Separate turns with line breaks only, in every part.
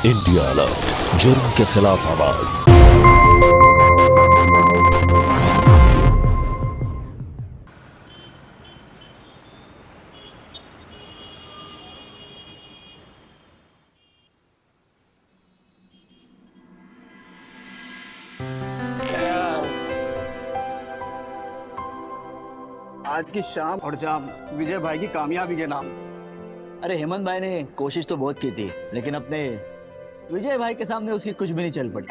India alert, जुर्म के खिलाफ आवाज।
आज की शाम और जाम विजय भाई की कामयाबी के नाम।
अरे हेमंत भाई ने कोशिश तो बहुत की थी, लेकिन अपने विजय भाई के सामने उसकी कुछ भी नहीं चल पड़ी।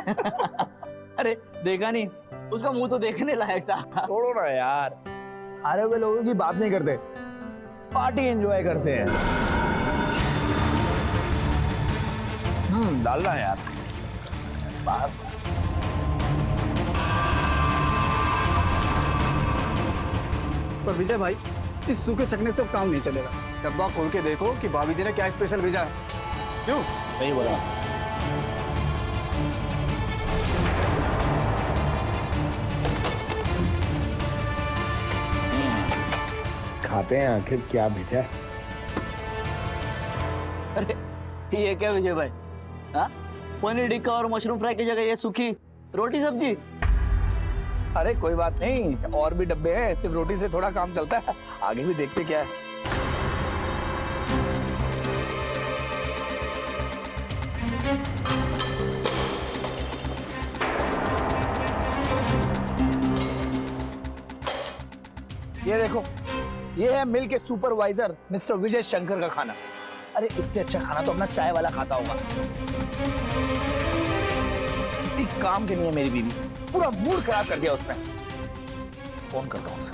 अरे देखा नहीं, उसका मुंह तो देखने लायक था।
छोड़ो ना यार, हारे हुए लोगों की बात नहीं करते, पार्टी एंजॉय करते हैं। डालना यार बस।
पर विजय भाई, इस सूखे चखने से अब काम नहीं चलेगा। डब्बा खोल के देखो कि भाभी जी ने क्या स्पेशल भेजा है। क्यों?
सही बोला।
खाते हैं आखिर क्या भेजा है।
अरे ये क्या विजय भाई, हाँ? पनीर टिक्का और मशरूम फ्राई की जगह ये सूखी रोटी सब्जी।
अरे कोई बात नहीं, और भी डब्बे हैं, सिर्फ रोटी से थोड़ा काम चलता है। आगे भी देखते क्या है। ये देखो, ये है मिल के सुपरवाइजर मिस्टर विजय शंकर का खाना। अरे इससे अच्छा खाना तो अपना चाय वाला खाता होगा। किसी काम के नहीं है मेरी बीवी, पूरा मूड खराब कर दिया उसने। फोन करता हूं उसे।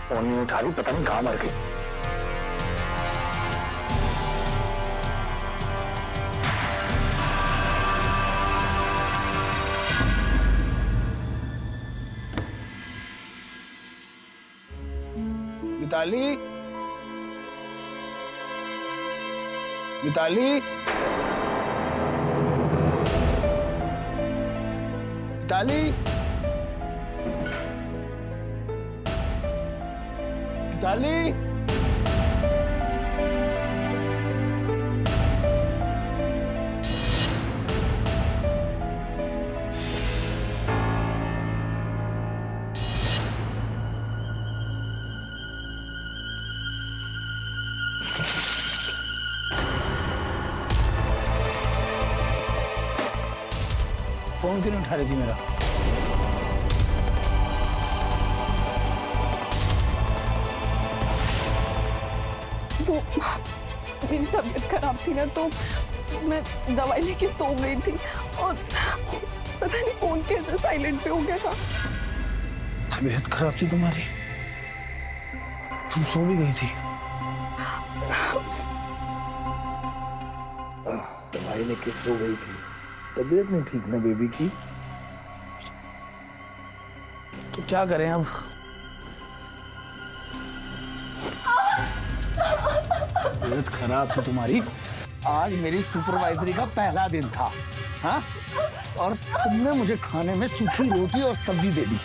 फोन नहीं उठा रही, पता नहीं कहां मर गई। मिताली, मिताली, मिताली, मिताली। फोन क्यों नहीं उठा रही थी मेरा?
वो मेरी तबीयत खराब थी ना, तो मैं दवाई लेके सो गई थी और पता नहीं फोन कैसे साइलेंट पे हो गया था।
तबीयत खराब थी तुम्हारी? तुम सो भी गई थी? दवाई लेके सो गई थी, तबीयत नहीं ठीक ना बेबी की? तो क्या करें अब? तबीयत खराब थी तुम्हारी? आज मेरी सुपरवाइजरी का पहला दिन था, हाँ? और तुमने मुझे खाने में सूखी रोटी और सब्जी दे दी।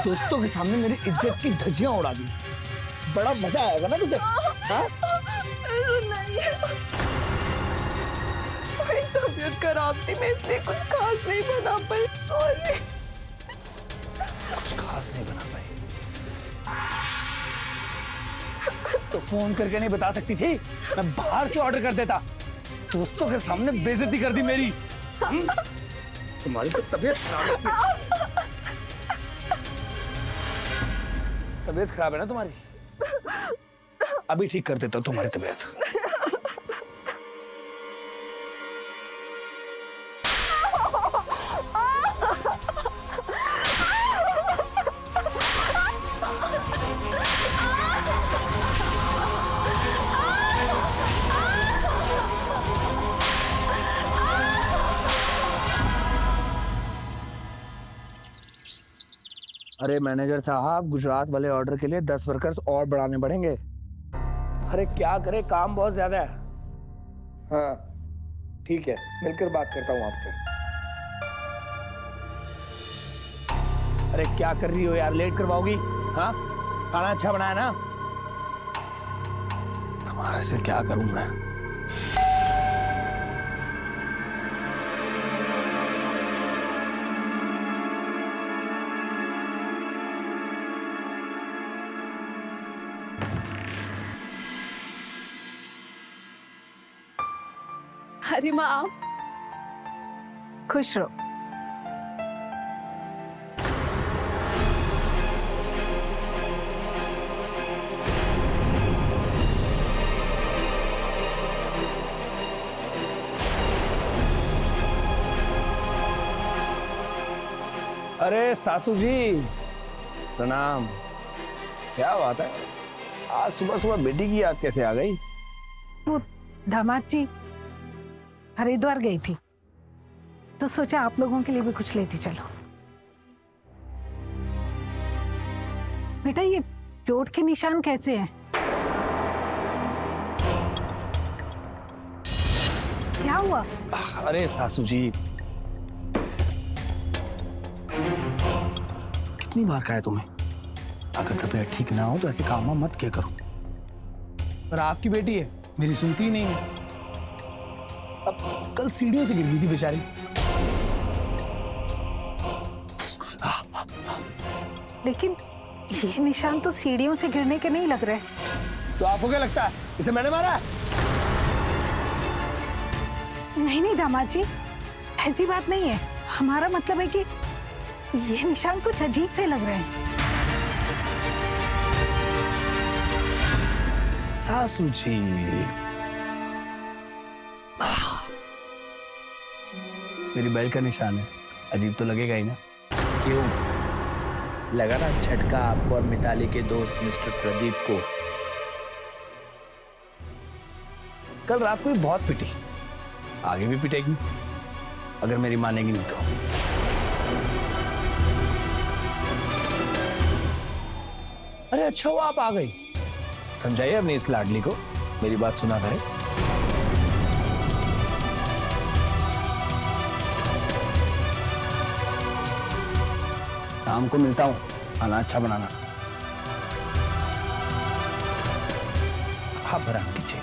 दोस्तों के सामने मेरी इज्जत की धज्जियां उड़ा दी। बड़ा मजा आएगा ना तुझे, हाँ?
मेरी तबीयत खराब थी, मैं इसलिए कुछ खास नहीं बना पाई। सॉरी।
कुछ खास नहीं बना पाई तो फोन करके नहीं बता सकती थी? मैं बाहर से ऑर्डर कर देता। दोस्तों के सामने बेइज्जती कर दी मेरी। तुम्हारी तो तबीयत खराब है। तबीयत खराब है ना तुम्हारी? अभी ठीक कर देता हूं तुम्हारी तबीयत। अरे मैनेजर साहब, गुजरात वाले ऑर्डर के लिए 10 वर्कर्स और बढ़ाने पड़ेंगे। अरे क्या करे, काम बहुत ज्यादा है। हाँ ठीक है, मिलकर बात करता हूँ आपसे। अरे क्या कर रही हो यार, लेट करवाओगी? हाँ, खाना अच्छा बनाया ना? तुम्हारे से क्या करूं मैं?
अरे माँ आप
खुश रहो।
अरे सासू जी प्रणाम। क्या बात है, आज सुबह सुबह बेटी की याद कैसे आ गई?
वो दामाद जी हरिद्वार गई थी तो सोचा आप लोगों के लिए भी कुछ लेती चलो। बेटा ये चोट के निशान कैसे हैं? क्या हुआ?
अरे सासू जी, कितनी बार कहा है तुम्हें, अगर तबीयत ठीक ना हो तो ऐसे काम मत किया करो। पर आपकी बेटी है, मेरी सुनती ही नहीं है। अब कल सीढ़ियों से गिर गई थी बेचारी।
लेकिन ये निशान तो सीढ़ियों से गिरने के नहीं लग रहे।
तो आपको क्या लगता है इसे मैंने मारा है?
नहीं नहीं दामाद जी, ऐसी बात नहीं है। हमारा मतलब है कि ये निशान कुछ अजीब से लग रहे हैं।
सासू जी, मेरी बेल्ट का निशान है, अजीब तो लगेगा ही ना।
क्यों लगा ना झटका आपको और मिताली के दोस्त मिस्टर प्रदीप को?
कल रात को भी बहुत पिटी, आगे भी पिटेगी अगर मेरी मानेगी नहीं तो। अरे अच्छा हुआ आप आ गई, समझाइए अपनी इस लाडली को मेरी बात सुना करे। शाम को मिलता हूँ, खाना अच्छा बनाना। आप आराम कीजिए,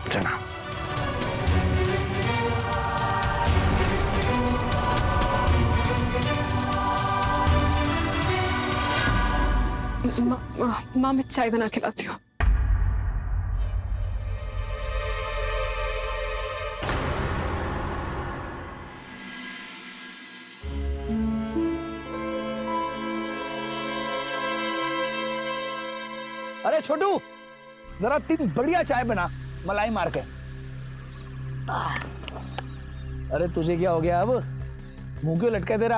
प्रणाम।
माँ मैं चाय बना के लाती हूँ।
अरे छोटू, जरा 3 बढ़िया चाय बना, मलाई मार के। अरे तुझे क्या हो गया अब, मुंह क्यों लटका तेरा?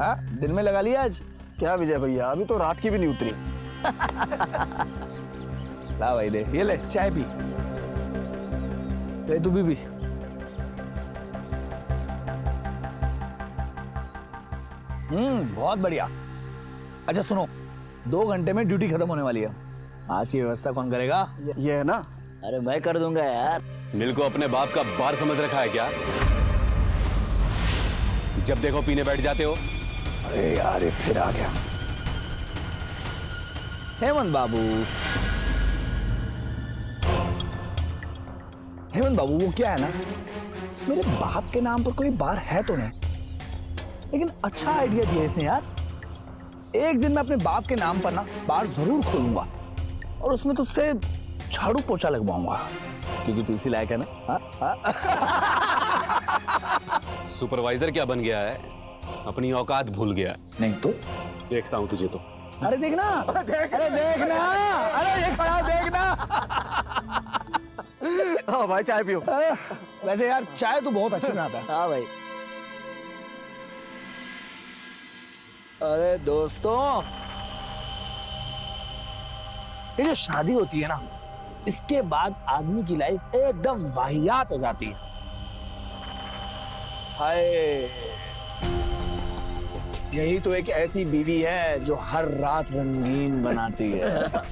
हाँ, दिन में लगा लिया आज?
क्या विजय भैया, अभी तो रात की भी नहीं उतरी।
ला भाई दे, ये ले चाय पी। ले तू भी। बहुत बढ़िया। अच्छा सुनो, 2 घंटे में ड्यूटी खत्म होने वाली है। आज की व्यवस्था कौन करेगा?
ये है ना।
अरे मैं कर दूंगा यार।
मिल को अपने बाप का बार समझ रखा है क्या? जब देखो पीने बैठ जाते हो।
अरे यार ये फिर आ गया। हेमंत बाबू, वो क्या है ना, मेरे बाप के नाम पर कोई बार है तो नहीं, लेकिन अच्छा आइडिया दिया इसने यार। एक दिन मैं अपने बाप के नाम पर ना बार जरूर खोलूंगा और उसमें तुझसे झाड़ू पोछा लगवाऊंगा, क्योंकि तू इसी लायक है ना।
सुपरवाइजर क्या बन गया है, अपनी औकात भूल गया।
नहीं तो
देखता हूं तुझे तो।
अरे देखना, अरे देखना, अरे ये खड़ा देखना।
हाँ भाई चाय पियो।
वैसे यार चाय तो बहुत अच्छी बनाता है।
हाँ भाई।
अरे दोस्तों, ये जो शादी होती है ना, इसके बाद आदमी की लाइफ एकदम वाहियात हो जाती है। हाय, यही तो एक ऐसी बीवी है जो हर रात रंगीन बनाती है।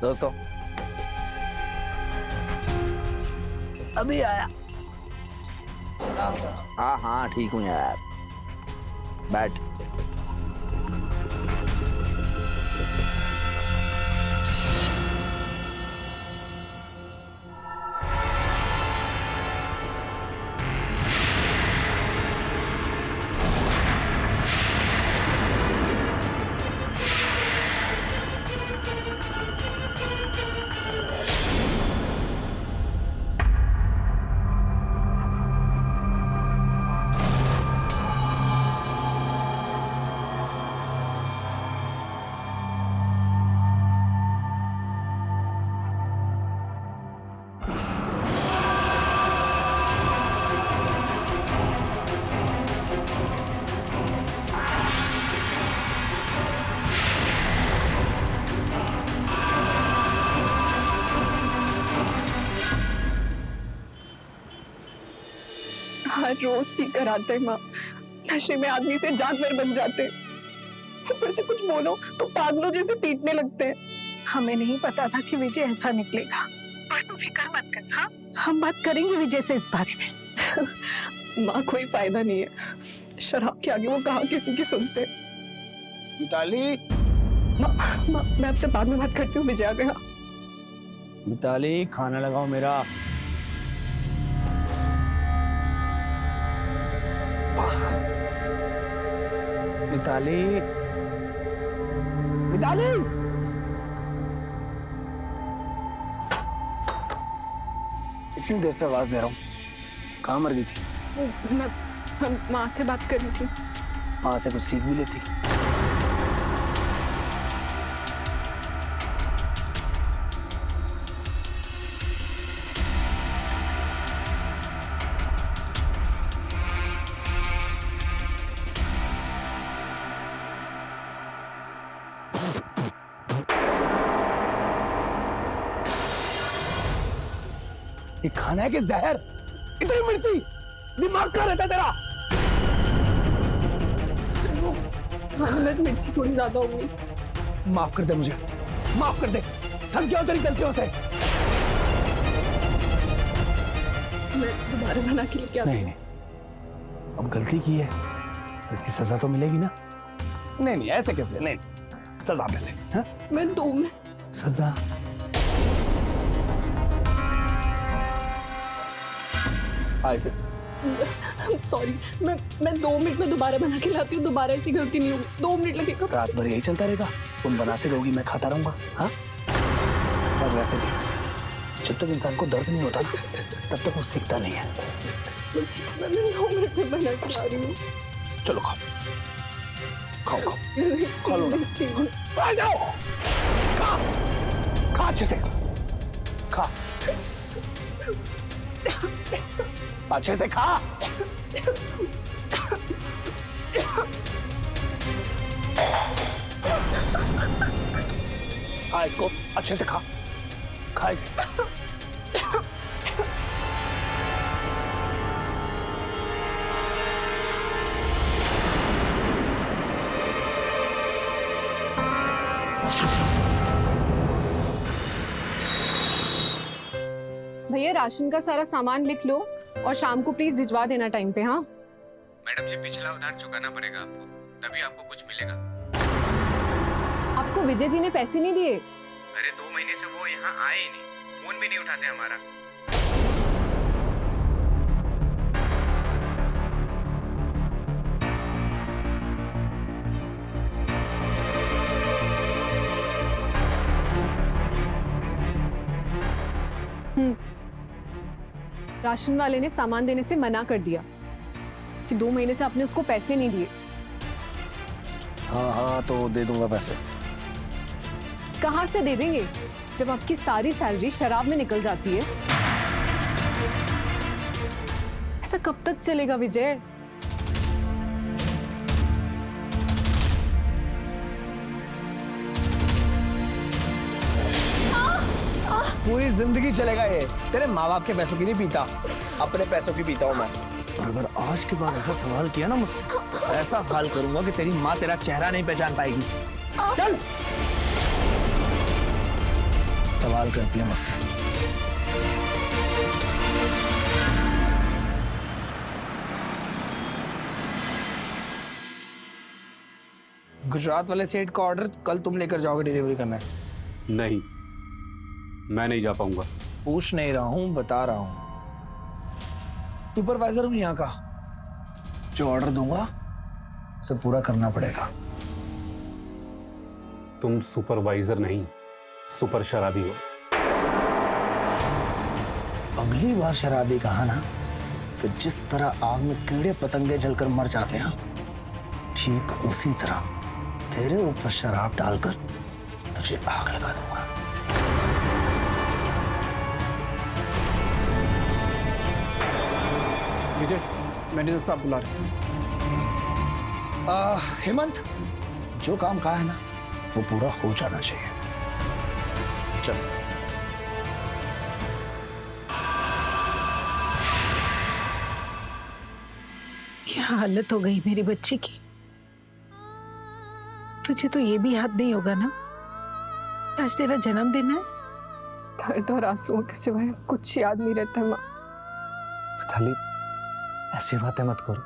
दोस्तों, अभी आया। हाँ ठीक हूँ यार। बैठ।
हर रोज पी कर आते हैं माँ, नशे में आदमी से जानवर बन जाते हैं। ऊपर से कुछ बोलो तो पागलों जैसे पीटने लगते हैं।
हमें नहीं पता था कि विजय ऐसा निकलेगा, पर तू फिक्र मत कर। हाँ, हम बात करेंगे विजय से इस बारे में।
माँ कोई फायदा नहीं है, शराब के आगे वो कहाँ किसी की सुनते।
मिताली,
माँ मैं आपसे बाद में बात करती हूँ, विजय आ गया।
मिताली खाना लगाओ मेरा। मिताली, मिताली, इतनी देर से आवाज दे रहा हूँ, कहाँ मर गई थी?
वो मैं माँ से बात कर रही थी।
माँ से कुछ सीख भी लेती। ये खाना है कि जहर? इतनी मिर्ची, दिमाग कहाँ रहता है तेरा?
खाने में मिर्ची थोड़ी ज्यादा होगी।
माफ कर दे मुझे, माफ कर दे। थक गया हूं तेरी गलतियों से।
मैं दोबारा बना के लेके आती हूँ।
नहीं, अब गलती की है तो इसकी सजा तो मिलेगी ना? नहीं, ऐसे कैसे? नहीं, सजा मिले। हाँ?
मैं 2 मिनट।
सजा? ऐसे?
सॉरी, मैं 2 मिनट में दोबारा बना के लाती हूँ। दोबारा ऐसी गलती नहीं होगी। 2 मिनट लगेगा।
रात भर यही चलता रहेगा? तुम बनाते रहोगी, मैं खाता रहूंगा। हाँ? और वैसे भी जब तक इंसान को दर्द नहीं होता ना, तब तक वो सीखता नहीं है।
मैं 2 मिनट में बना के ला रही हूँ।
चलो खाओ, खाओ खाओ, खा लो ना। आ जाओ, खा, खा अच्छे से, खा अच्छे से, खा। खा इसको अच्छे से, खा, खा इसे।
भैया राशन का सारा सामान लिख लो और शाम को प्लीज भिजवा देना टाइम पे। हाँ
मैडम जी, पिछला उधार चुकाना पड़ेगा आपको, तभी आपको कुछ मिलेगा।
आपको विजय जी ने पैसे नहीं दिए?
अरे 2 महीने से वो यहाँ आए ही नहीं, फोन भी नहीं उठाते हमारा।
राशन वाले ने सामान देने से मना कर दिया कि 2 महीने से आपने उसको पैसे नहीं दिए।
हाँ, तो दे दूंगा पैसे।
कहाँ से दे देंगे जब आपकी सारी सैलरी शराब में निकल जाती है? ऐसा कब तक चलेगा विजय?
पूरी जिंदगी चलेगा ये। तेरे माँ बाप के पैसों की नहीं पीता, अपने पैसों की पीता हूँ मैं। और अगर आज के बाद ऐसा सवाल किया ना मुझसे, ऐसा हाल करूंगा कि तेरी माँ तेरा चेहरा नहीं पहचान पाएगी। चल, सवाल करती है मुझसे। गुजरात वाले सेट का ऑर्डर कल तुम लेकर जाओगे डिलीवरी करने।
नहीं, मैं नहीं जा पाऊंगा।
पूछ नहीं रहा हूँ, बता रहा हूँ। सुपरवाइजर हूँ यहाँ का, जो ऑर्डर दूंगा उसे पूरा करना पड़ेगा।
तुम सुपरवाइजर नहीं, सुपर शराबी हो।
अगली बार शराबी कहा ना, तो जिस तरह आग में कीड़े पतंगे जलकर मर जाते हैं, ठीक उसी तरह तेरे ऊपर शराब डालकर तुझे आग लगा दूंगा।
विजय, मैनेजर साहब बुला रहे हैं।
हेमंत, जो काम कहा है ना वो पूरा हो जाना चाहिए। चल।
क्या हालत हो गई मेरी बच्ची की। तुझे तो ये भी याद नहीं होगा ना, आज तेरा जन्मदिन है।
दर्द और आंसुओं के सिवाय कुछ याद नहीं रहता माँ।
मिताली, ऐसी बातें मत करो।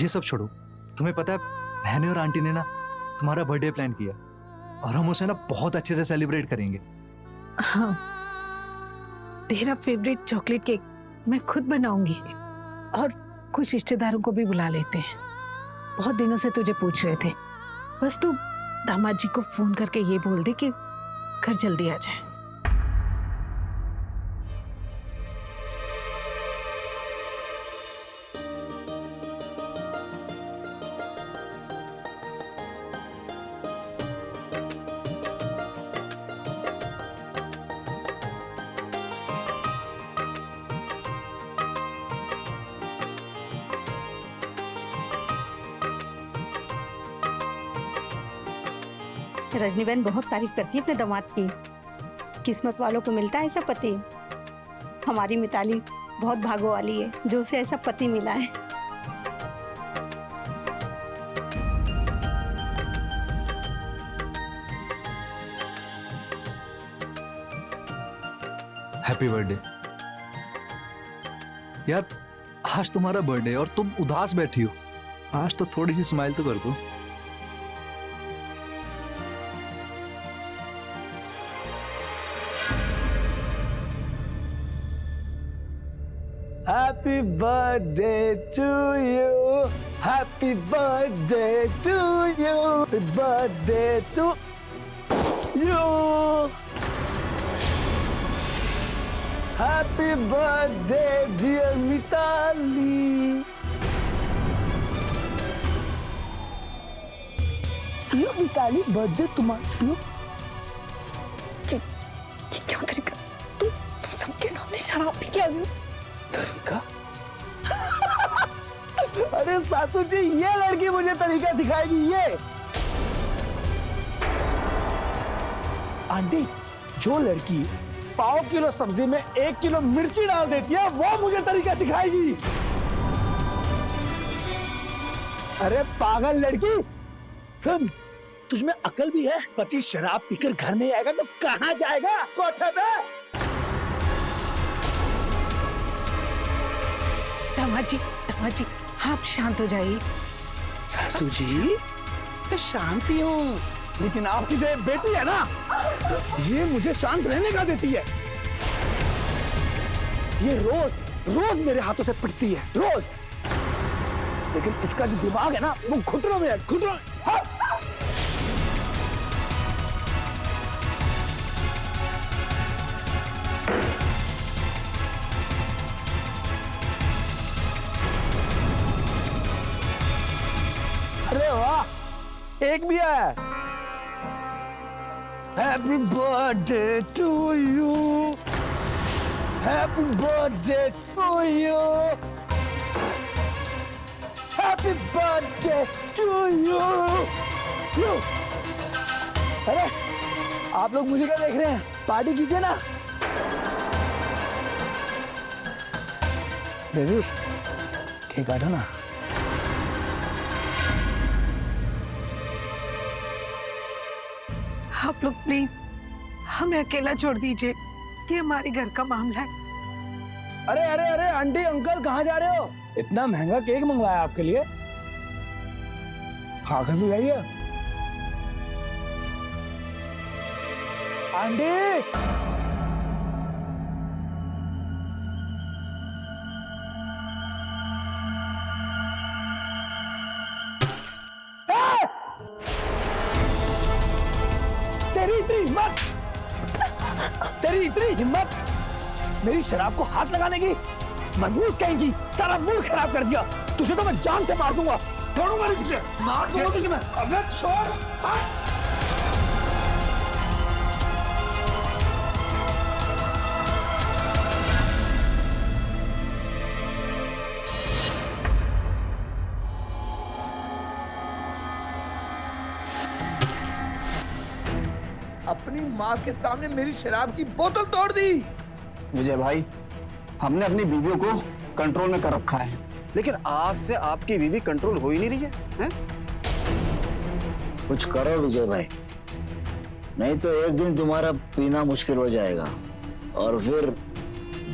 ये सब छोड़ो, तुम्हें पता है बहने और आंटी ने ना तुम्हारा बर्थडे प्लान किया और हम उसे ना बहुत अच्छे से सेलिब्रेट करेंगे।
हाँ, तेरा फेवरेट चॉकलेट केक मैं खुद बनाऊंगी और कुछ रिश्तेदारों को भी बुला लेते हैं। बहुत दिनों से तुझे पूछ रहे थे, बस तू दामाद जी को फोन करके ये बोल दे कि घर जल्दी आ जाए।
रजनी बहन बहुत तारीफ करती है अपने दामाद की। किस्मत वालों को मिलता है ऐसा पति। हमारी मिताली बहुत भागो वाली है जो उसे ऐसा पति मिला है।
हैप्पी बर्थडे यार। आज तुम्हारा बर्थडे है और तुम उदास बैठी हो। आज तो थोड़ी सी स्माइल तो कर दो।
Happy birthday to you. Happy birthday to you. Happy birthday to you. Happy birthday dear Mitali. ये मिताली बर्थडे तुम्हारा
क्या तरीका? तुम सबके सामने शराब पी के आ गई।
तरीका? अरे सासू जी, ये लड़की मुझे तरीका सिखाएगी। ये आंटी, जो लड़की पाव किलो सब्जी में 1 किलो मिर्ची डाल देती है वो मुझे तरीका सिखाएगी। अरे पागल लड़की, सुन, तुझमें अकल भी है? पति शराब पीकर घर नहीं आएगा तो कहाँ जाएगा? कोठे पे।
दामाद जी, आप शांत हो जाइए।
सासू जी,
मैं शांत ही हूँ,
लेकिन आपकी जो बेटी है ना, ये मुझे शांत रहने का देती है। ये रोज मेरे हाथों से पिटती है, रोज। लेकिन इसका जो दिमाग है ना, वो घुटनों में है, घुटनों में। हाँ? अरे वाह, एक भी है। Happy birthday to you, happy birthday to you, happy birthday to you. अरे आप लोग मुझे क्या देख रहे हैं? पार्टी कीजिए ना। बेबी, केक काटो ना।
आप लोग प्लीज हमें अकेला छोड़ दीजिए, ये हमारे घर का मामला है।
अरे अरे अरे आंटी अंकल, कहाँ जा रहे हो? इतना महंगा केक मंगवाया आपके लिए। खाकर भी आई है। आंटी, तेरी इतनी हिम्मत, तेरी इतनी हिम्मत मेरी शराब को हाथ लगाने की। मनहूस कहेंगी, सारा मूड खराब कर दिया। तुझे तो मैं जान से मार दूंगा, छोड़ूंगा नहीं तुझे, मार दूंगा तुझे मैं। अबे छोड़, हट। अपनी माँ के सामने मेरी शराब की बोतल तोड़ दी।
विजय भाई, हमने अपनी बीवियों को कंट्रोल में कर रखा है, लेकिन आपसे आपकी बीवी कंट्रोल हो ही नहीं रही है?
कुछ करो विजय भाई, नहीं तो एक दिन तुम्हारा पीना मुश्किल हो जाएगा और फिर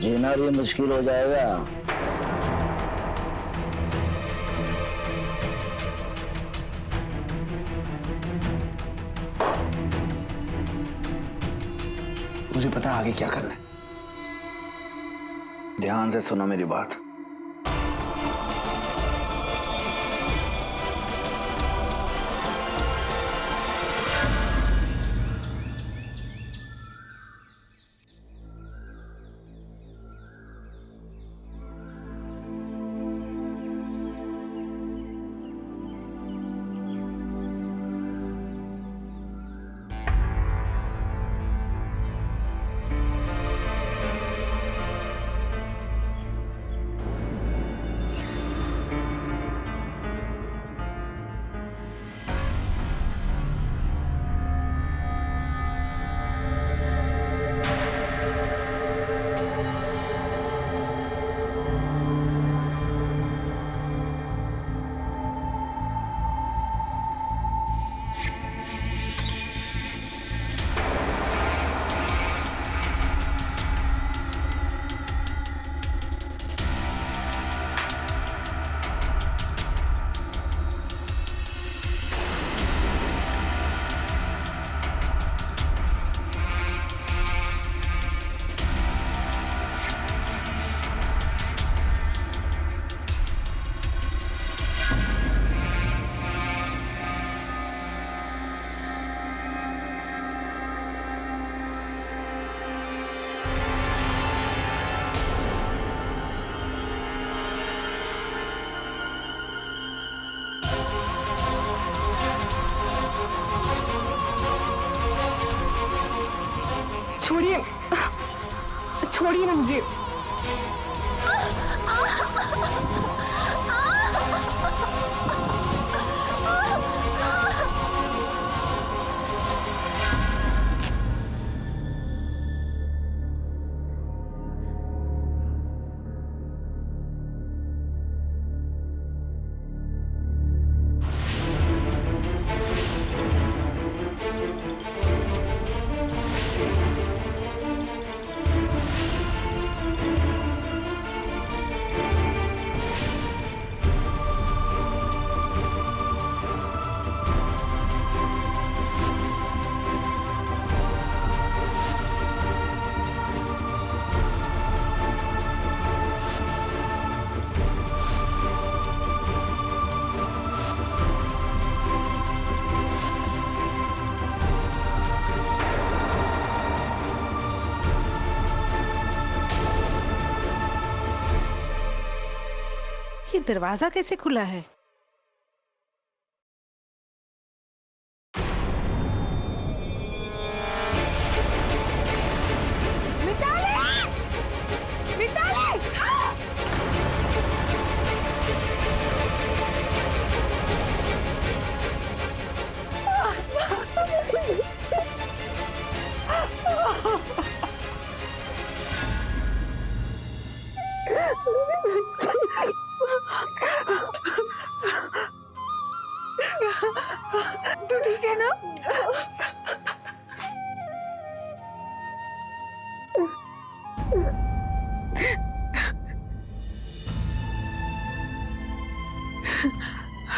जीना भी मुश्किल हो जाएगा।
मुझे पता है आगे क्या करना है। ध्यान से सुनो मेरी बात।
छोड़िए, छोड़िए ना मुझे।
ये दरवाजा कैसे खुला है? तू ठीक है ना?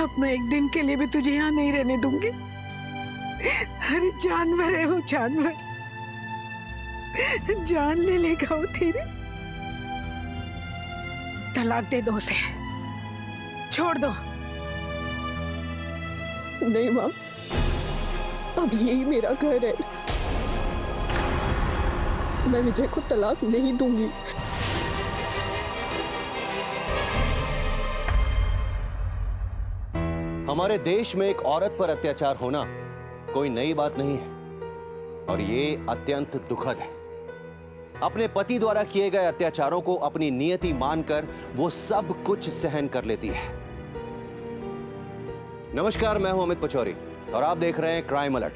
अब मैं एक दिन के लिए भी तुझे यहाँ नहीं रहने दूंगी। अरे जानवर है वो, जानवर, जान ले लेगा वो तेरी। तलाक दे दो उसे, छोड़ दो।
नहीं माँ, अब यही मेरा घर है। मैं विजय को तलाक नहीं दूंगी।
हमारे देश में एक औरत पर अत्याचार होना कोई नई बात नहीं है और ये अत्यंत दुखद है। अपने पति द्वारा किए गए अत्याचारों को अपनी नियति मानकर वो सब कुछ सहन कर लेती है। नमस्कार, मैं हूं अमित पचौरी और आप देख रहे हैं क्राइम अलर्ट।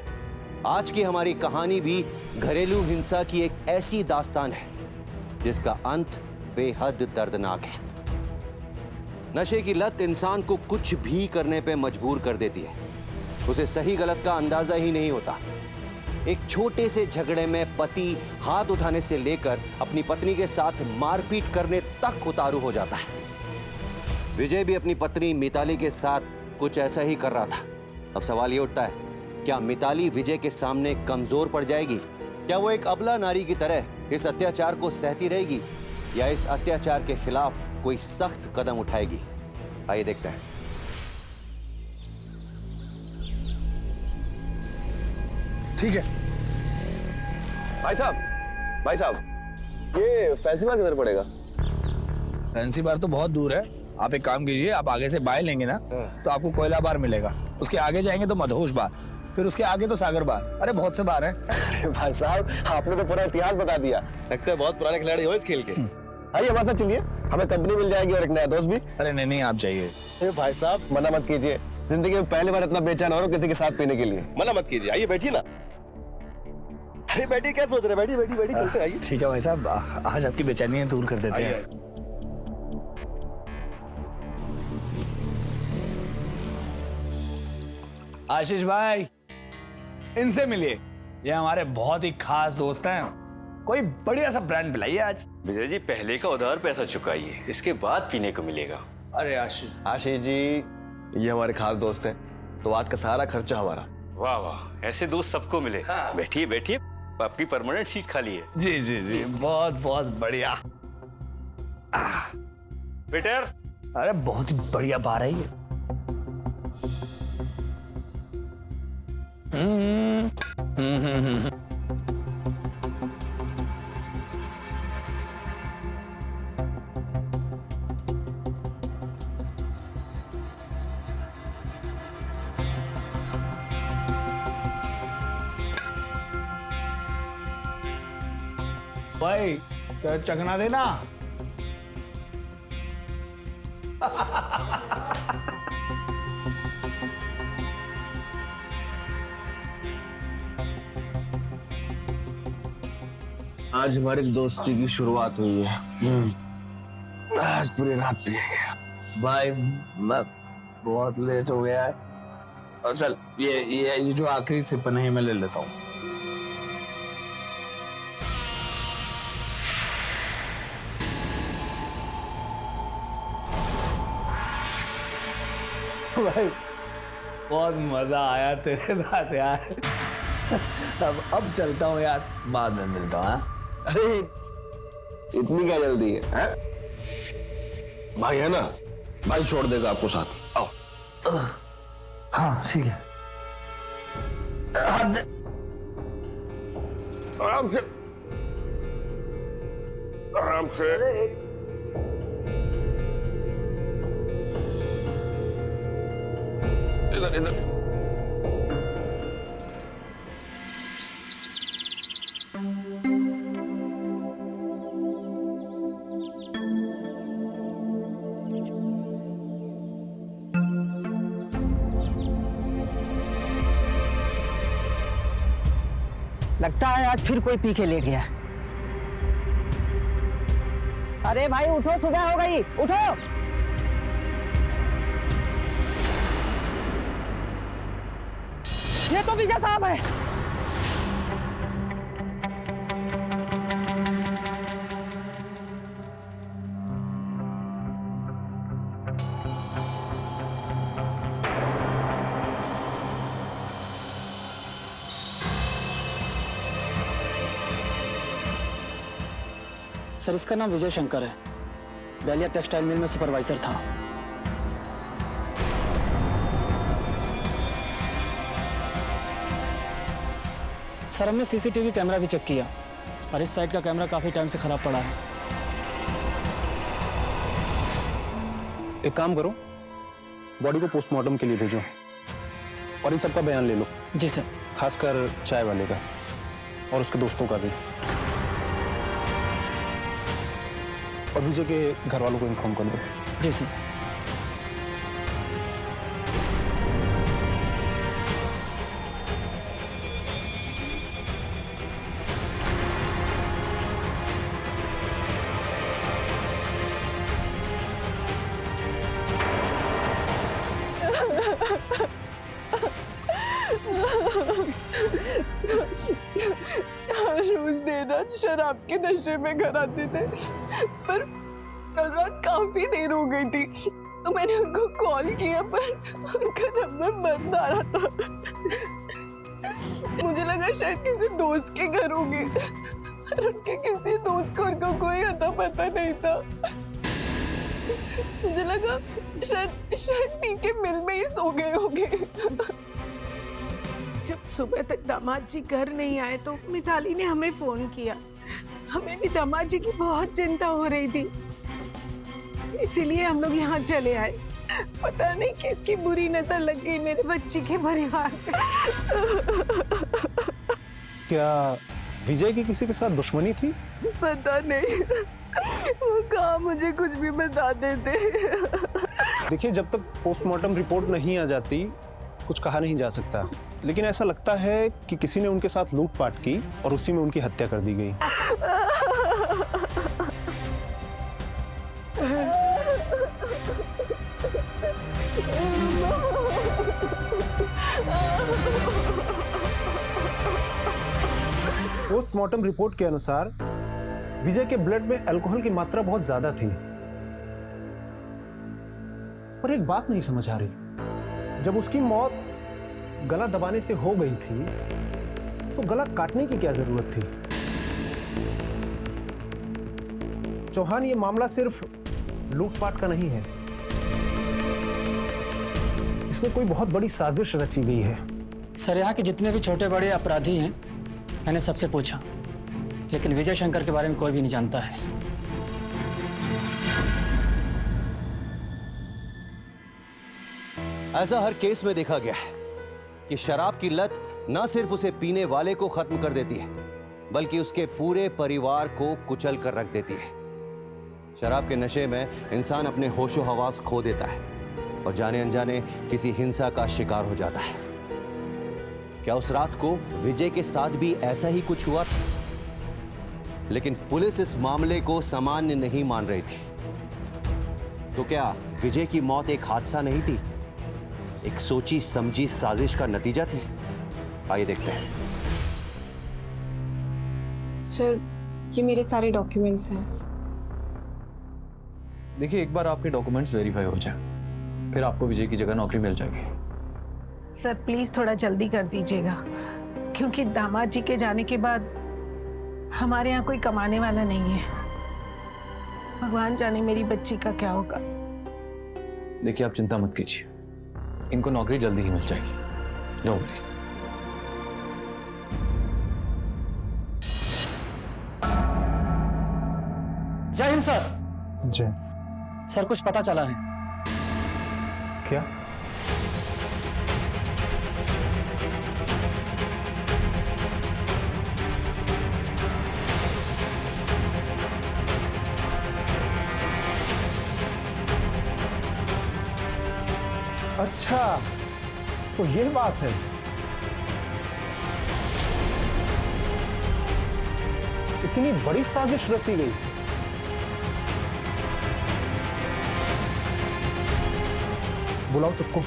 आज की हमारी कहानी भी घरेलू हिंसा की एक ऐसी दास्तान है जिसका अंत बेहद दर्दनाक है। नशे की लत इंसान को कुछ भी करने पे मजबूर कर देती है। उसे सही गलत का अंदाजा ही नहीं होता। एक छोटे से झगड़े में पति हाथ उठाने से लेकर अपनी पत्नी के साथ मारपीट करने तक उतारू हो जाता है। विजय भी अपनी पत्नी मिताली के साथ कुछ ऐसा ही कर रहा था। अब सवाल ये उठता है, क्या मिताली विजय के सामने कमजोर पड़ जाएगी? क्या वो एक अबला नारी की तरह इस अत्याचार को सहती रहेगी या इस अत्याचार के खिलाफ कोई सख्त कदम उठाएगी? आइए देखते हैं।
ठीक है भाई साहब, ये फैंसी बार किधर पड़ेगा?
फैंसी बार तो बहुत दूर है। आप एक काम कीजिए, आप आगे से बाय लेंगे ना तो आपको कोयला बार मिलेगा। उसके आगे जाएंगे तो मधोश बार, फिर उसके आगे तो सागर बार। अरे बहुत से बार हैं।
अरे भाई साहब, आपने तो पूरा इतिहास बता दिया। लगता है बहुत पुराने खिलाड़ी हो इस खेल के। आइए हमारे साथ चलिए, हमें कंपनी मिल जाएगी और एक नया दोस्त भी।
अरे नहीं, आप जाइए।
अरे भाई साहब, मना मत कीजिए। जिंदगी में पहली बार इतना बेचैन हो रहा हूं किसी के साथ पीने के लिए। मना मत कीजिए, आइए बैठिए ना। अरे बैठिए, क्या सोच रहे? बैठिए चलते आइए।
ठीक है भाई साहब, आज आपकी बेचैनी दूर कर देते हैं। आशीष भाई, इनसे मिलिए। ये हमारे बहुत ही खास दोस्त हैं। कोई बढ़िया सा ब्रांड पिलाइए आज।
विजय जी, पहले का उधार पैसा चुकाइए, इसके बाद पीने को मिलेगा।
अरे आशीष
जी, ये हमारे खास दोस्त हैं, तो आज का सारा खर्चा हमारा।
वाह वाह, ऐसे दोस्त सबको मिले।
हाँ।
बैठिए, आपकी परमानेंट सीट खाली है।
जी, बहुत बढ़िया।
बेटर,
अरे बहुत ही बढ़िया बार है ये। भाई तो चखना देना।
आज हमारी दोस्ती की शुरुआत हुई है। आज पूरी रात पिएंगे।
भाई मैं बहुत लेट हो गया है, और चल ये जो आखिरी सिप है मैं ले लेता हूँ। भाई बहुत मजा आया तेरे साथ यार। अब चलता हूँ यार, बाद में मिलता हूँ।
अरे इतनी क्या जल्दी है? भाई है ना, भाई छोड़ देगा आपको साथ। आओ।
हाँ ठीक है।
आराम से, आराम से। इधर
लगता है आज फिर कोई पी के लेट गया। अरे भाई उठो, सुबह हो गई, उठो। ये तो विजय साहब है। सर इसका नाम विजय शंकर है, गैलिया टेक्सटाइल मिल में सुपरवाइजर था। सर हमने सीसीटीवी कैमरा भी चेक किया और इस साइड का कैमरा काफी टाइम से खराब पड़ा है।
एक काम करो, बॉडी को पोस्टमार्टम के लिए भेजो और इन सबका बयान ले लो।
जी सर।
खासकर चाय वाले का और उसके दोस्तों का भी, और विजय के घर वालों को इन्फॉर्म कर दो।
जी सर।
रोज देना शराब के नशे में घर आते थे, पर कल रात काफी देर हो गई थी तो मैंने उनको कॉल किया पर उनका नंबर बंद आ रहा था। मुझे लगा शायद किसी दोस्त के घर होंगे, उनके किसी दोस्त को उनको कोई अता पता नहीं था। मुझे लगा शायद पी के मिल में ही सो गए होंगे।
जब सुबह तक दामाद जी घर नहीं आए तो मिताली ने हमें फोन किया। हमें भी दामाद जी की बहुत चिंता हो रही थी, इसीलिए हम लोग यहाँ चले आए। पता नहीं किसकी बुरी नजर लग गई मेरे बच्ची के परिवार पे।
क्या विजय की किसी के साथ दुश्मनी थी?
पता नहीं, वो कहा मुझे कुछ भी बता देते।
देखिए, जब तक पोस्टमार्टम रिपोर्ट नहीं आ जाती कुछ कहा नहीं जा सकता, लेकिन ऐसा लगता है कि किसी ने उनके साथ लूटपाट की और उसी में उनकी हत्या कर दी गई। पोस्टमार्टम रिपोर्ट के अनुसार विजय के ब्लड में अल्कोहल की मात्रा बहुत ज्यादा थी, पर एक बात नहीं समझ आ रही, जब उसकी मौत गला दबाने से हो गई थी तो गला काटने की क्या जरूरत थी? चौहान, ये मामला सिर्फ लूटपाट का नहीं है, इसमें कोई बहुत बड़ी साजिश रची गई है।
सर यहाँ के जितने भी छोटे बड़े अपराधी हैं मैंने सबसे पूछा, लेकिन विजय शंकर के बारे में कोई भी नहीं जानता है।
ऐसा हर केस में देखा गया है कि शराब की लत न सिर्फ उसे पीने वाले को खत्म कर देती है, बल्कि उसके पूरे परिवार को कुचल कर रख देती है। शराब के नशे में इंसान अपने होशो हवास खो देता है और जाने अनजाने किसी हिंसा का शिकार हो जाता है। क्या उस रात को विजय के साथ भी ऐसा ही कुछ हुआ था? लेकिन पुलिस इस मामले को सामान्य नहीं मान रही थी। तो क्या विजय की मौत एक हादसा नहीं थी, एक सोची समझी साजिश का नतीजा थी? आइए देखते हैं।
सर, ये मेरे सारे डॉक्यूमेंट्स हैं।
देखिए, एक बार आपके डॉक्यूमेंट्स वेरीफाई हो जाए फिर आपको विजय की जगह नौकरी मिल जाएगी।
सर प्लीज थोड़ा जल्दी कर दीजिएगा, क्योंकि दामाद जी के जाने के बाद हमारे यहाँ कोई कमाने वाला नहीं है। भगवान जाने मेरी बच्ची का क्या होगा।
देखिए, आप चिंता मत कीजिए, इनको नौकरी जल्दी ही मिल जाएगी। Don't worry.
जय हिंद सर।
जय।
सर कुछ पता चला है।
क्या? अच्छा, तो ये बात है। इतनी बड़ी साजिश रची गई। बुलाओ सबको।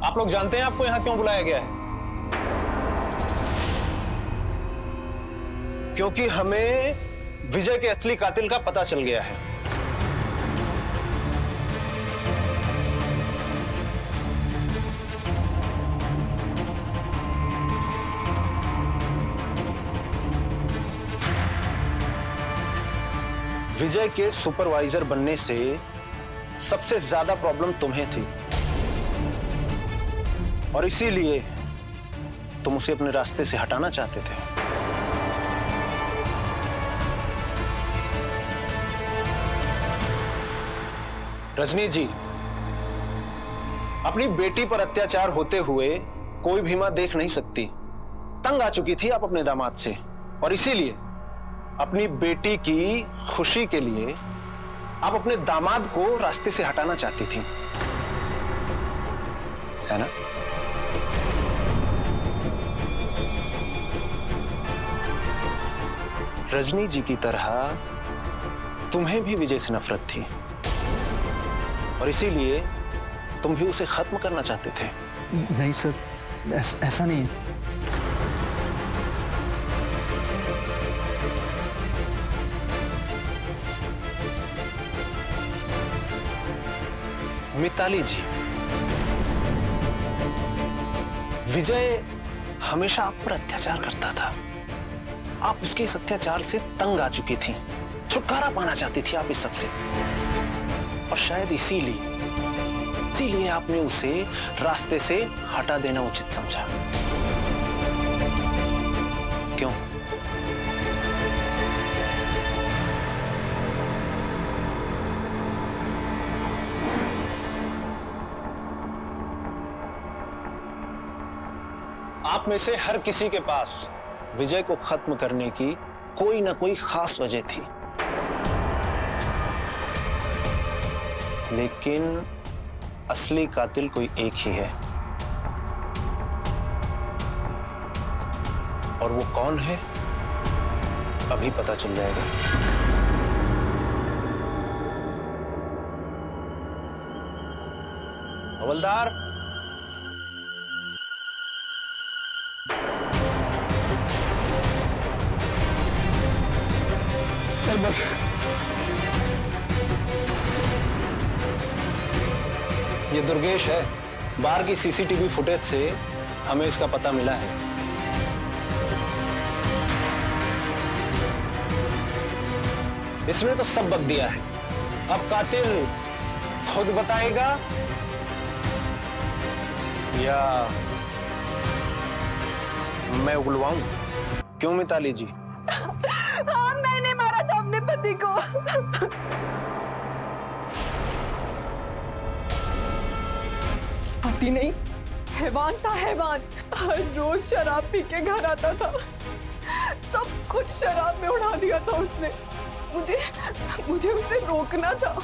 आप लोग जानते हैं आपको यहां क्यों बुलाया गया है? क्योंकि हमें विजय के असली कातिल का पता चल गया है।
विजय के सुपरवाइजर बनने से सबसे ज्यादा प्रॉब्लम तुम्हें थी और इसीलिए तुम उसे अपने रास्ते से हटाना चाहते थे। रजनी जी, अपनी बेटी पर अत्याचार होते हुए कोई भी मां देख नहीं सकती। तंग आ चुकी थी आप अपने दामाद से और इसीलिए अपनी बेटी की खुशी के लिए आप अपने दामाद को रास्ते से हटाना चाहती थी, है ना? रजनी जी की तरह तुम्हें भी विजय से नफरत थी और इसीलिए तुम भी उसे खत्म करना चाहते थे।
नहीं सर, ऐसा नहीं है।
मिताली जी, विजय हमेशा आप पर अत्याचार करता था। आप उसके इस अत्याचार से तंग आ चुकी थी, छुटकारा पाना चाहती थी आप इस सबसे और शायद इसीलिए आपने उसे रास्ते से हटा देना उचित समझा। क्यों? आप में से हर किसी के पास विजय को खत्म करने की कोई ना कोई खास वजह थी, लेकिन असली कातिल कोई एक ही है और वो कौन है अभी पता चल जाएगा। हवलदार,
बस
ये दुर्गेश है। बाहर की सीसीटीवी फुटेज से हमें इसका पता मिला है। इसने तो सब बक दिया है। अब कातिल खुद बताएगा या मैं उगलवाऊं? क्यों मिताली जी?
हाँ, मैंने मारा था अपने पति को। पति नहीं, हैवान था, हैवान। हर रोज शराब पी के घर आता था, सब कुछ शराब में उड़ा दिया था उसने। मुझे उसे रोकना था,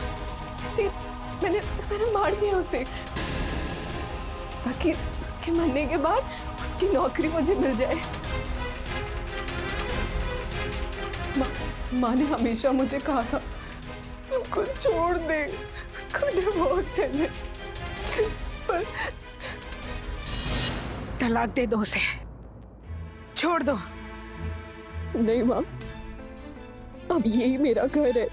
इसलिए मैंने मार दिया उसे, ताकि उसके मरने के बाद उसकी नौकरी मुझे मिल जाए। माँ ने हमेशा मुझे कहा था उसको छोड़ दे, उसको डिवोर्स दे दे, पर
तलाक दे दो उसे, छोड़ दो।
नहीं माँ, अब यही मेरा घर है,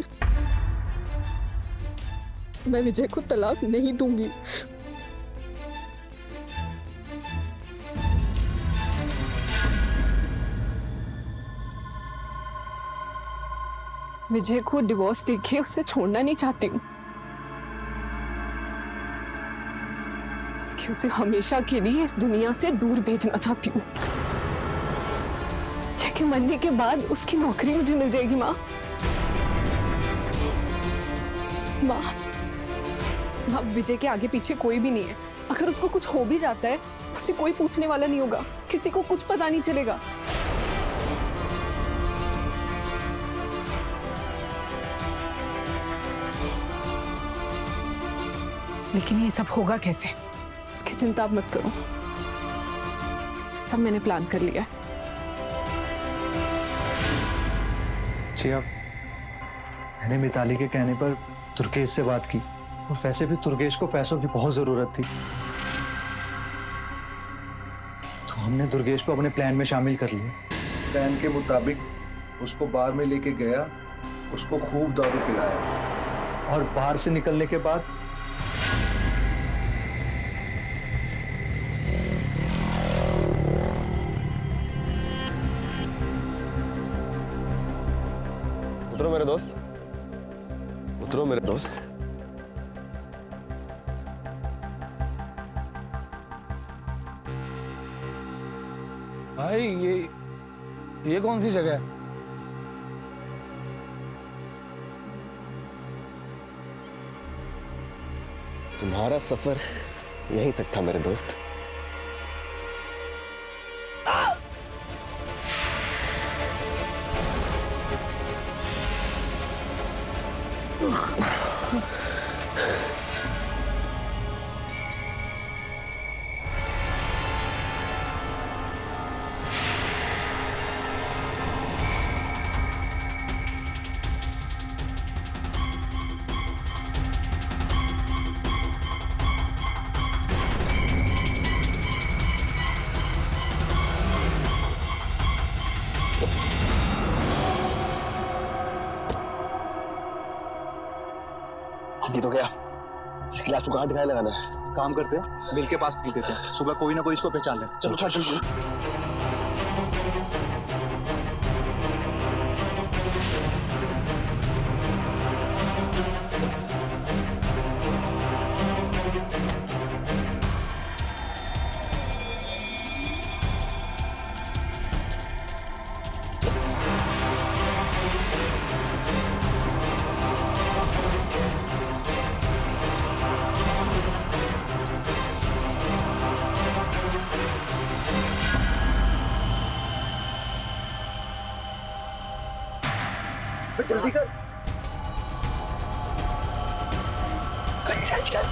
मैं विजय को तलाक नहीं दूंगी। विजय को डिवोर्स देके उससे छोड़ना नहीं चाहती हूँ, उसे हमेशा के लिए इस दुनिया से दूर भेजना चाहती हूँ। विजय के मरने के बाद उसकी नौकरी मुझे मिल जाएगी। माँ, विजय के आगे पीछे कोई भी नहीं है। अगर उसको कुछ हो भी जाता है, उससे कोई पूछने वाला नहीं होगा, किसी को कुछ पता नहीं चलेगा।
लेकिन ये सब होगा कैसे?
इसकी चिंता आप मत करो, सब मैंने प्लान कर लिया है।
जी, अब मैंने मिताली के कहने पर तुर्गेश से बात की और वैसे भी तुर्गेश को पैसों की बहुत जरूरत थी, तो हमने दुर्गेश को अपने प्लान में शामिल कर लिया।
प्लान के मुताबिक उसको बार में लेके गया, उसको खूब दारू पिलाया
और बाहर से निकलने के बाद
उतरो मेरे दोस्त, उतरो मेरे दोस्त।
भाई ये कौन सी जगह है?
तुम्हारा सफर यहीं तक था मेरे दोस्त। ये तो गया। इसकी लाश को कहाँ दिखाई लगाना है?
काम करते हैं, मिल के पास पूछ देते हैं, सुबह कोई ना कोई इसको पहचान ले। चलो चलो।
जल्दी कर। चल चल।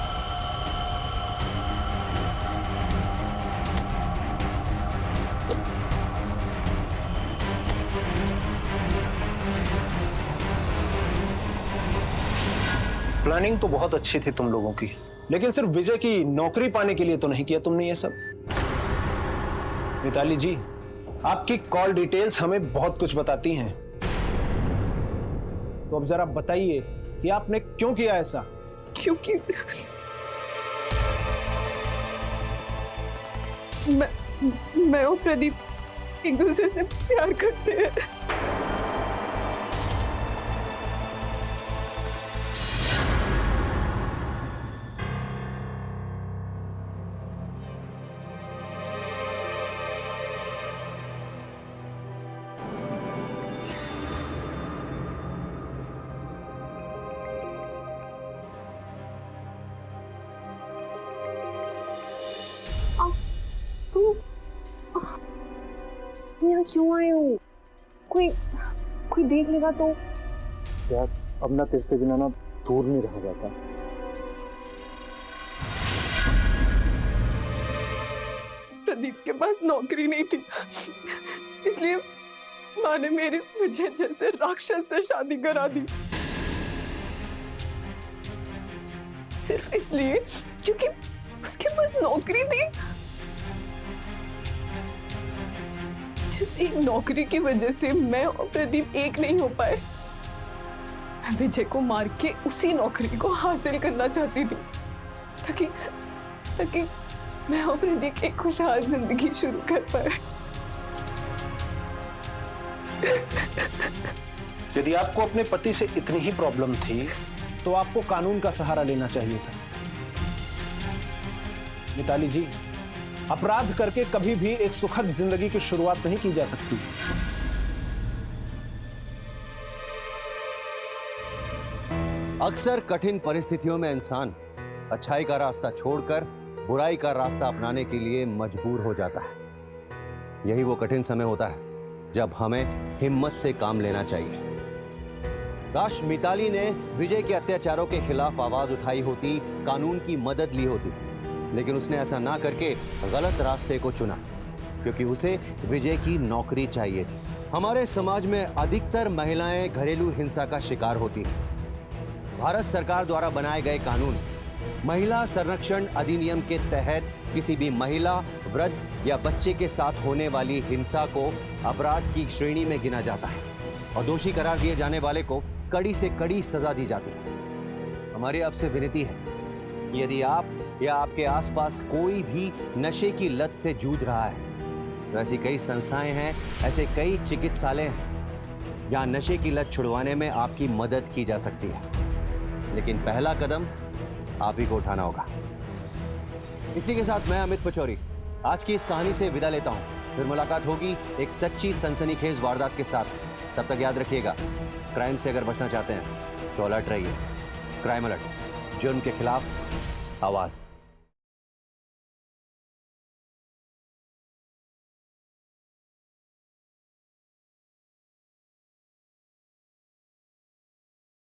प्लानिंग तो बहुत अच्छी थी तुम लोगों की, लेकिन सिर्फ विजय की नौकरी पाने के लिए तो नहीं किया तुमने ये सब। मिताली जी, आपकी कॉल डिटेल्स हमें बहुत कुछ बताती हैं, तो अब जरा बताइए कि आपने क्यों किया ऐसा?
क्योंकि मैं और प्रदीप एक दूसरे से प्यार करते हैं।
यहाँ क्यों आए हो? कोई देख लेगा तो?
यार अब ना तेरे से बिना ना दूर नहीं रहा जाता।
प्रदीप के पास नौकरी नहीं थी, इसलिए माँ ने मेरी विजय जैसे राक्षस से शादी करा दी। सिर्फ इसलिए क्योंकि उसके पास नौकरी थी। जिस एक नौकरी की वजह से मैं और प्रदीप एक नहीं हो पाए, मैं विजय को मार के उसी नौकरी को हासिल करना चाहती थी, ताकि मैं और प्रदीप एक खुशहाल जिंदगी शुरू कर पाए।
यदि आपको अपने पति से इतनी ही प्रॉब्लम थी, तो आपको कानून का सहारा लेना चाहिए था। मिताली जी, अपराध करके कभी भी एक सुखद जिंदगी की शुरुआत नहीं की जा सकती।
अक्सर कठिन परिस्थितियों में इंसान अच्छाई का रास्ता छोड़कर बुराई का रास्ता अपनाने के लिए मजबूर हो जाता है। यही वो कठिन समय होता है जब हमें हिम्मत से काम लेना चाहिए। काश मिताली ने विजय के अत्याचारों के खिलाफ आवाज उठाई होती, कानून की मदद ली होती, लेकिन उसने ऐसा ना करके गलत रास्ते को चुना, क्योंकि उसे विजय की नौकरी चाहिए थी। हमारे समाज में अधिकतर महिलाएं घरेलू हिंसा का शिकार होती हैं। भारत सरकार द्वारा बनाए गए कानून महिला संरक्षण अधिनियम के तहत किसी भी महिला, वृद्ध या बच्चे के साथ होने वाली हिंसा को अपराध की श्रेणी में गिना जाता है और दोषी करार दिए जाने वाले को कड़ी से कड़ी सजा दी जाती है। हमारी आपसे विनती है कि यदि आप या आपके आसपास कोई भी नशे की लत से जूझ रहा है, तो ऐसी कई संस्थाएं हैं, ऐसे कई चिकित्सालय हैं जहां नशे की लत छुड़वाने में आपकी मदद की जा सकती है। लेकिन पहला कदम आप ही को उठाना होगा। इसी के साथ मैं अमित पचौरी आज की इस कहानी से विदा लेता हूं। फिर मुलाकात होगी एक सच्ची सनसनीखेज वारदात के साथ। तब तक याद रखिएगा, क्राइम से अगर बचना चाहते हैं तो अलर्ट रहिए। क्राइम अलर्ट, जुर्म के खिलाफ आवाज।